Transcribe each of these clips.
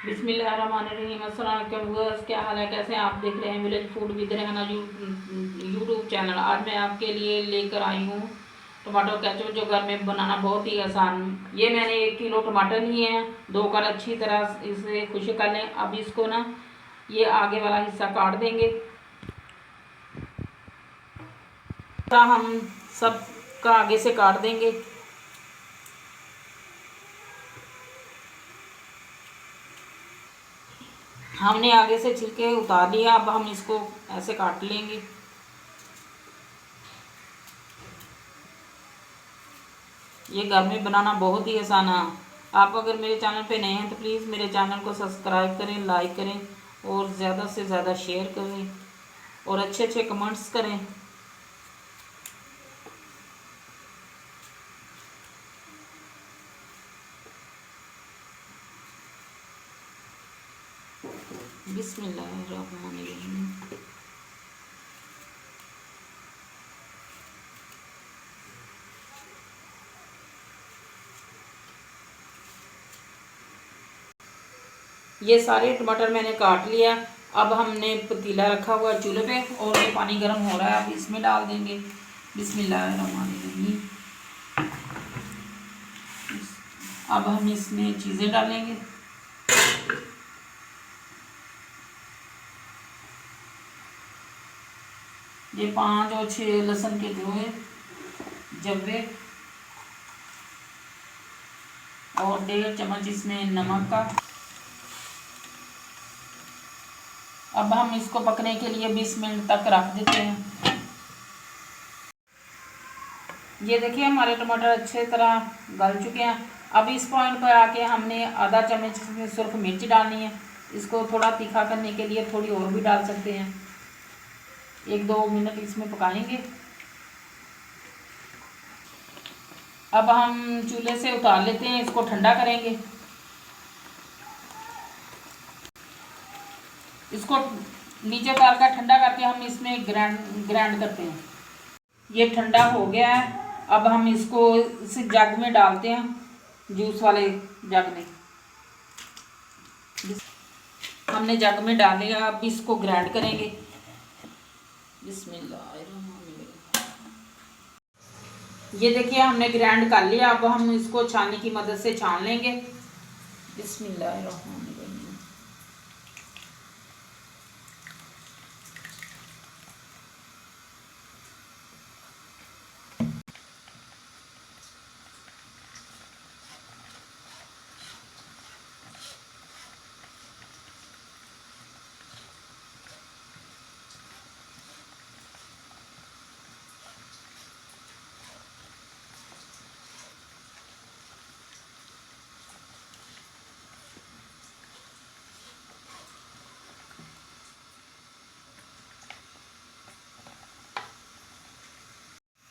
बिस्मिल्लाहिर्रहमानिर्रहीम। अस्सलाम वालेकुम व्यूअर्स, क्या हाल है, कैसे हैं आप? देख रहे हैं village food with Rehana YouTube channel. आज मैं आपके लिए लेकर आई हूँ टमाटो केचप, जो घर में बनाना बहुत ही आसान। ये मैंने 1 किलो टमाटर लिए हैं, धोकर अच्छी तरह इसे खुश्क कर लें। अब इसको ना ये आगे वाला हिस्सा काट देंगे। हम सब का आगे से काट देंगे। हमने आगे से छिलके उतार लिया, अब हम इसको ऐसे काट लेंगे। ये घर में बनाना बहुत ही आसान है। आप अगर मेरे चैनल पे नए हैं तो प्लीज़ मेरे चैनल को सब्सक्राइब करें, लाइक करें और ज़्यादा से ज़्यादा शेयर करें और अच्छे अच्छे कमेंट्स करें। बिस्मिल्लाहिर्रहमानिर्रहीम। ये सारे टमाटर मैंने काट लिया। अब हमने पतीला रखा हुआ चूल्हे पे और ये पानी गर्म हो रहा है, अब इसमें डाल देंगे। बिस्मिल्लाहिर्रहमानिर्रहीम। अब हम इसमें चीज़ें डालेंगे। ये 5 और 6 लहसुन के जोड़े, जब्बे और 1.5 चम्मच इसमें नमक का। अब हम इसको पकने के लिए 20 मिनट तक रख देते हैं। ये देखिए हमारे टमाटर अच्छे तरह गल चुके हैं। अब इस पॉइंट पर आके हमने आधा चम्मच इसमें सुर्ख मिर्च डालनी है। इसको थोड़ा तीखा करने के लिए थोड़ी और भी डाल सकते हैं। 1-2 मिनट इसमें पकाएंगे। अब हम चूल्हे से उतार लेते हैं, इसको ठंडा करेंगे। इसको नीचे उतार कर ठंडा करके हम इसमें ग्राइंड करते हैं। ये ठंडा हो गया है। अब हम इसको इस जग में डालते हैं, जूस वाले जग में। हमने जग में डाल लिया, अब इसको ग्राइंड करेंगे। बिस्मिल्लाह। ये देखिए हमने ग्राइंड कर लिया। अब हम इसको छाननी की मदद से छान लेंगे। बिस्मिल्लाह।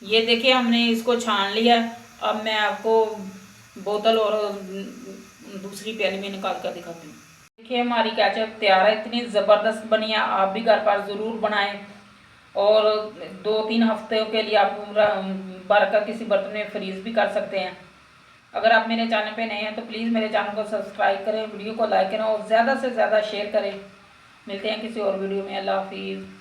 ये देखिए हमने इसको छान लिया। अब मैं आपको बोतल और दूसरी प्याली में निकाल कर दिखाती हूँ। देखिए हमारी केचप तैयार है। इतनी ज़बरदस्त बनी है, आप भी घर पर ज़रूर बनाएं और 2-3 हफ्ते के लिए आप भर कर किसी बर्तन में फ्रीज़ भी कर सकते हैं। अगर आप मेरे चैनल पे नए हैं तो प्लीज़ मेरे चैनल को सब्सक्राइब करें, वीडियो को लाइक करें और ज़्यादा से ज़्यादा शेयर करें। मिलते हैं किसी और वीडियो में। अल्लाह हाफिज़।